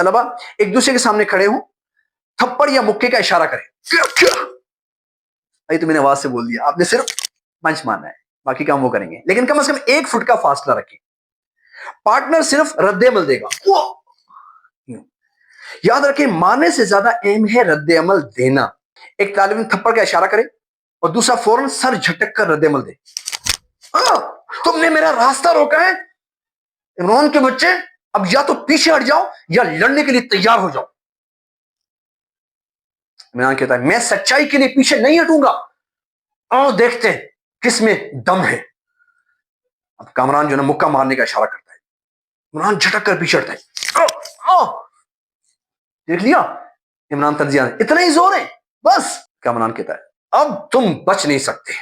तलबा एक दूसरे के सामने खड़े हों, थप्पड़ या मुक्के का इशारा करें। अरे तो मैंने आवाज से बोल दिया, आपने सिर्फ पंच मारना है, बाकी काम वो करेंगे, लेकिन कम से कम 1 फुट का फासला रखें। पार्टनर सिर्फ रद्द-ए-अमल देगा। याद रखें, मारने से ज्यादा अहम है रद्द-ए-अमल देना। एक तालिब इल्म थप्पड़ का इशारा करे और दूसरा फौरन सर झटक कर रद्द-ए-अमल दे। तुमने मेरा रास्ता रोका है। इमरान के बच्चे, अब या तो पीछे हट जाओ या लड़ने के लिए तैयार हो जाओ। इमरान कहता है, मैं सच्चाई के लिए पीछे नहीं हटूंगा। आओ देखते हैं किस में दम है। अब कामरान जो है मुक्का मारने का इशारा करता है। इमरान झटक कर पीछे हटता है। देख लिया, इमरान तर्जिया, इतना ही जोर है बस। कामरान कहता है, अब तुम बच नहीं सकते।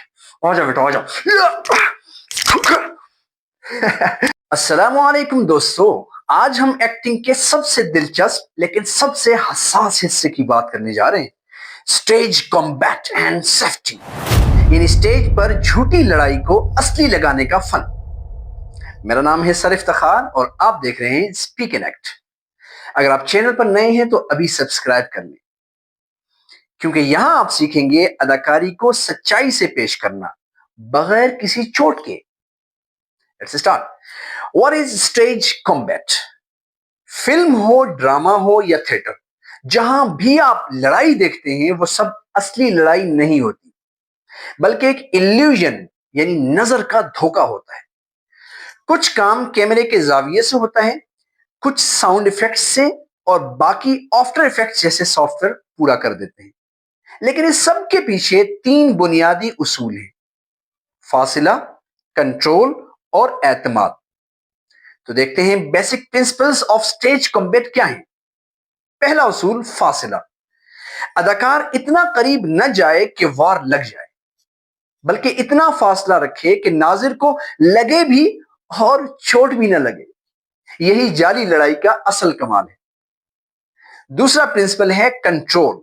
आ जाओ बेटा, आ जाओ। अस्सलामु अलैकुम दोस्तों, आज हम एक्टिंग के सबसे दिलचस्प लेकिन सबसे हसास हिस्से की बात करने जा रहे हैं, स्टेज कॉम्बैट एंड सेफ्टी, यानी स्टेज पर झूठी लड़ाई को असली लगाने का फन। मेरा नाम है सर इफ्तिखार और आप देख रहे हैं स्पीक एंड एक्ट। अगर आप चैनल पर नए हैं तो अभी सब्सक्राइब कर लें, क्योंकि यहां आप सीखेंगे अदाकारी को सच्चाई से पेश करना बगैर किसी चोट के। Let's start. What is stage combat? Film हो, ड्रामा हो या थिएटर, जहां भी आप लड़ाई देखते हैं वो सब असली लड़ाई नहीं होती, बल्कि एक इल्यूजन यानी नजर का धोखा होता है। कुछ काम कैमरे के जाविये से होता है, कुछ साउंड इफेक्ट्स से, और बाकी आफ्टर इफेक्ट्स जैसे सॉफ्टवेयर पूरा कर देते हैं। लेकिन इस सब के पीछे 3 बुनियादी उसूल हैं: फासिला, कंट्रोल और एतमाद। तो देखते हैं basic principles of stage combat क्या है। पहला उसूल, फासिला। अदाकार इतना करीब न जाए कि वार लग जाए, बल्कि इतना फासला रखे कि नाजिर को लगे भी और चोट भी न लगे। यही जाली लड़ाई का असल कमाल है। दूसरा प्रिंसिपल है कंट्रोल,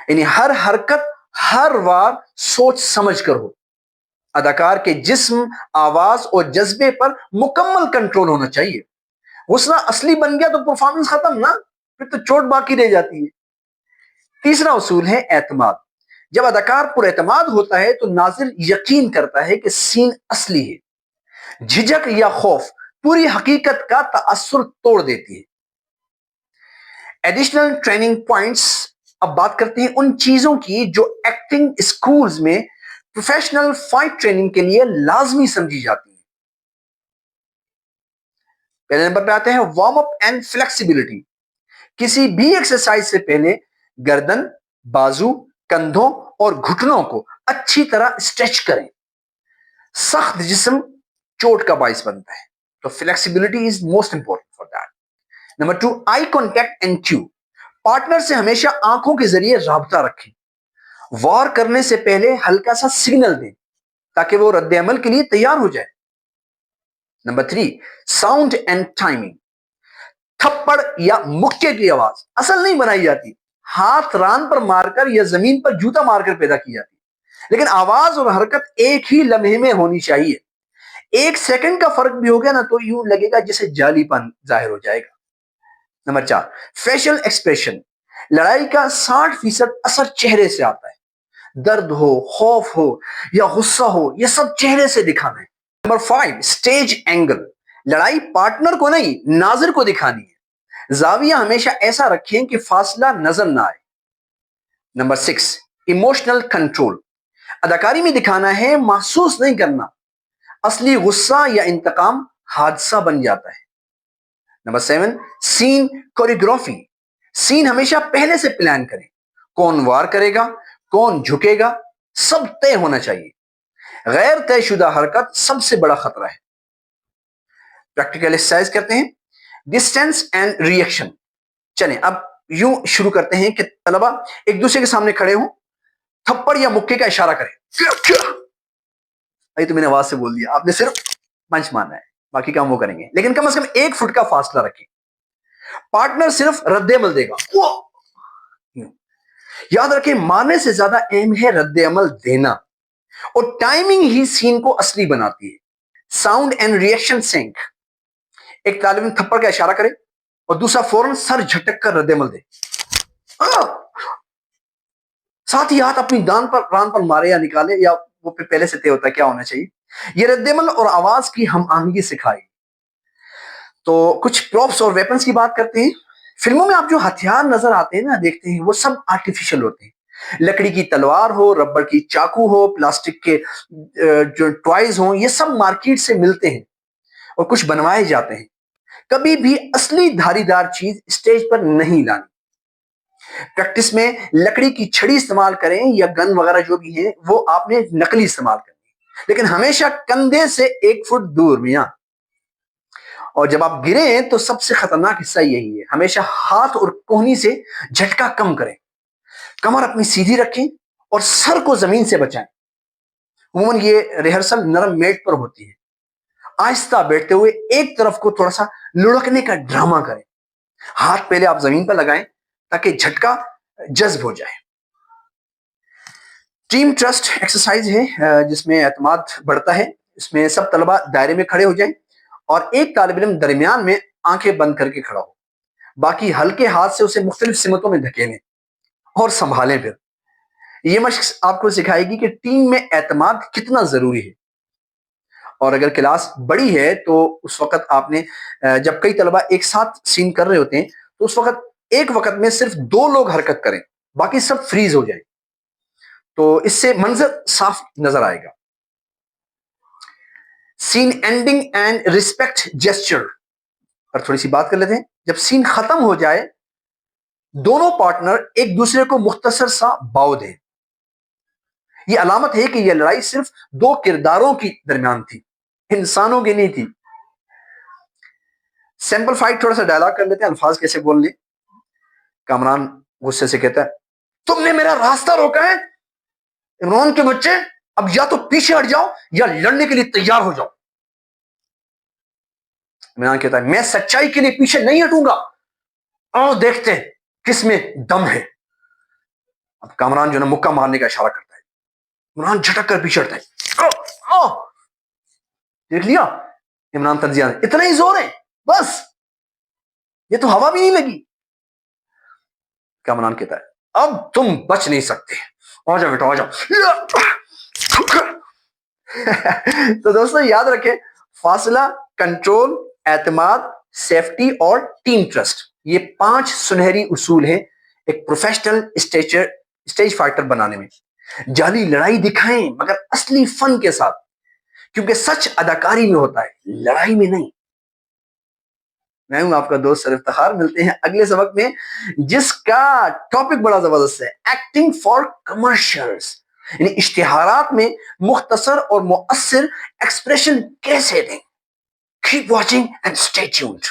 यानी हर हरकत, हर वार सोच समझ कर हो। अदाकार के जिस्म, आवाज और जज्बे पर मुकम्मल कंट्रोल होना चाहिए। गुस्सा असली बन गया तो परफॉर्मेंस खत्म ना, फिर तो चोट बाकी रह जाती है। तीसरा उसूल है एतमाद। जब अदाकार पुरएतमाद होता है तो नाज़िर यकीन करता है कि सीन असली है। झिझक या खौफ पूरी हकीकत का तासुर तोड़ देती है। Additional training points. अब बात करते हैं उन चीजों की जो एक्टिंग स्कूल्स में प्रोफेशनल फाइट ट्रेनिंग के लिए लाजमी समझी जाती है। पहले नंबर पे आते हैं वार्म अप एंड फ्लेक्सिबिलिटी। किसी भी एक्सरसाइज से पहले गर्दन, बाजू, कंधों और घुटनों को अच्छी तरह स्ट्रेच करें। सख्त जिस्म चोट का बाइस बनता है, तो flexibility is most important for that. Number 2, eye contact and Q. Partner से हमेशा आंखों के जरिए राबता रखें। वार करने से पहले हल्का सा सिग्नल दें ताकि वो रद्द अमल के लिए तैयार हो जाए। Number 3, sound and timing. थप्पड़ या मुक्के की आवाज असल नहीं बनाई जाती, हाथ रान पर मारकर या जमीन पर जूता मारकर पैदा की जाती है। लेकिन आवाज और हरकत एक ही लम्हे में होनी चाहिए। 1 सेकंड का फर्क भी हो गया ना तो यूं लगेगा जैसे जालीपन जाहिर हो जाएगा। Number 4, facial expression. लड़ाई का 60% असर चेहरे से आता है। दर्द हो, खौफ हो या गुस्सा हो, यह सब चेहरे से दिखाना है। Number 5, stage angle. लड़ाई पार्टनर को नहीं, नाजिर को दिखानी है। जाविया हमेशा ऐसा रखें कि फासला नजर ना आए। Number 6, emotional control. अदाकारी में दिखाना है, महसूस नहीं करना। असली गुस्सा या इंतकाम हादसा बन जाता है। Number 7, scene choreography. सीन हमेशा पहले से प्लान करें। कौन वार करेगा, कौन झुकेगा, सब तय होना चाहिए। गैर तयशुदा हरकत सबसे बड़ा खतरा है। प्रैक्टिकल एक्सरसाइज करते हैं, डिस्टेंस एंड रिएक्शन। चलें अब यूं शुरू करते हैं कि तलबा एक दूसरे के सामने खड़े हों, थप्पड़ या मुक्के का इशारा करें। अरे तो मैंने आवाज से बोल दिया, आपने सिर्फ पंच मारना है, बाकी काम वो करेंगे, लेकिन कम से कम 1 फुट का फासला रखें। पार्टनर सिर्फ रद्द-ए-अमल देगा। याद रखें, मारने से ज्यादा अहम है रद्द-ए-अमल देना, और टाइमिंग ही सीन को असली बनाती है। Sound and reaction sync. एक तालिब इल्म थप्पड़ का इशारा करे اور دوسرا فوراً سر جھٹک کر رد عمل دے، ساتھ ہی ہاتھ اپنی ران پر مارے یا نکالے، یا وہ پہلے سے طے ہوتا ہے کیا ہونا چاہیے. یہ رد عمل اور آواز کی ہم آہنگی سکھائی. تو کچھ پروپس اور ویپنز کی بات کرتے ہیں. فلموں میں آپ جو ہتھیار نظر آتے ہیں نا، دیکھتے ہیں، وہ سب آرٹیفیشل ہوتے ہیں. لکڑی کی تلوار ہو، ربڑ کی چاقو ہو، پلاسٹک کے جو ٹوائز ہوں، یہ سب مارکیٹ سے ملتے ہیں اور کچھ بنوائے جاتے ہیں. کبھی بھی اصلی دھاری دار چیز اسٹیج پر نہیں لانی. پریکٹس میں لکڑی کی چھڑی استعمال کریں یا گن وغیرہ جو بھی ہے وہ آپ نے نقلی استعمال کرنی، لیکن ہمیشہ کندھے سے 1 فٹ دور میاں. اور جب آپ گریں تو سب سے خطرناک حصہ یہی ہے، ہمیشہ ہاتھ اور کوہنی سے جھٹکا کم کریں. کمر اپنی سیدھی رکھیں اور سر کو زمین سے بچائیں. عموماً یہ ریہرسل نرم میٹ پر ہوتی ہے. آہستہ بیٹھتے ہوئے ایک طرف کو تھوڑا سا لڑکنے کا ڈرامہ کریں. ہاتھ پہلے آپ زمین پر لگائیں تاکہ جھٹکا جذب ہو جائے. ٹیم ٹرسٹ ایکسرسائز ہے جس میں اعتماد بڑھتا ہے. اس میں سب طلبہ دائرے میں کھڑے ہو جائیں اور ایک طالب علم درمیان میں آنکھیں بند کر کے کھڑا ہو. باقی ہلکے ہاتھ سے اسے مختلف سمتوں میں دھکیلیں اور سنبھالیں. پھر یہ مشق آپ کو سکھائے گی کہ ٹیم میں اعتماد کتنا ضروری ہے. اور اگر کلاس بڑی ہے تو اس وقت آپ نے جب کئی طلبہ ایک ساتھ سین کر رہے ہوتے ہیں تو اس وقت ایک وقت میں صرف 2 لوگ حرکت کریں، باقی سب فریز ہو جائیں. تو اس سے منظر صاف نظر آئے گا. سین اینڈنگ اینڈ ریسپیکٹ جیسچر پر تھوڑی سی بات کر لیتے ہیں. جب سین ختم ہو جائے دونوں پارٹنر ایک دوسرے کو مختصر سا باؤ دیں. یہ علامت ہے کہ یہ لڑائی صرف 2 کرداروں کی درمیان تھی، انسانوں کی نہیں تھی. سیمپل فائٹ تھوڑا سا ڈائلاگ کر لیتے ہیں، الفاظ کیسے بولنے. کامران غصے سے کہتا ہے، تم نے میرا راستہ روکا ہے عمران کے بچے، اب یا تو پیچھے ہٹ جاؤ یا لڑنے کے لیے تیار ہو جاؤ. عمران کہتا ہے، میں سچائی کے لیے پیچھے نہیں ہٹوں گا، آؤ دیکھتے ہیں کس میں دم ہے. اب کامران جو نا مکہ مارنے کا اشارہ کرتا ہے. عمران جھٹک کر پیچھے ہٹتا ہے. دیکھ لیا عمران تنزیہ نے، اتنا ہی زور ہے بس، یہ تو ہوا بھی نہیں لگی. کامران کہتا ہے، اب تم بچ نہیں سکتے، آ جاؤ بیٹا آ جاؤ. تو دوستوں یاد رکھیں، فاصلہ، کنٹرول، اعتماد، سیفٹی اور ٹیم ٹرسٹ، یہ 5 سنہری اصول ہیں ایک پروفیشنل اسٹیج فائٹر بنانے میں. جعلی لڑائی دکھائیں مگر اصلی فن کے ساتھ، کیونکہ سچ اداکاری میں ہوتا ہے، لڑائی میں نہیں. میں ہوں آپ کا دوست سر افتخار. ملتے ہیں اگلے سبق میں جس کا ٹاپک بڑا زبردست ہے، ایکٹنگ فار کمرشلز، یعنی اشتہارات میں مختصر اور مؤثر ایکسپریشن کیسے دیں. Keep watching and stay tuned.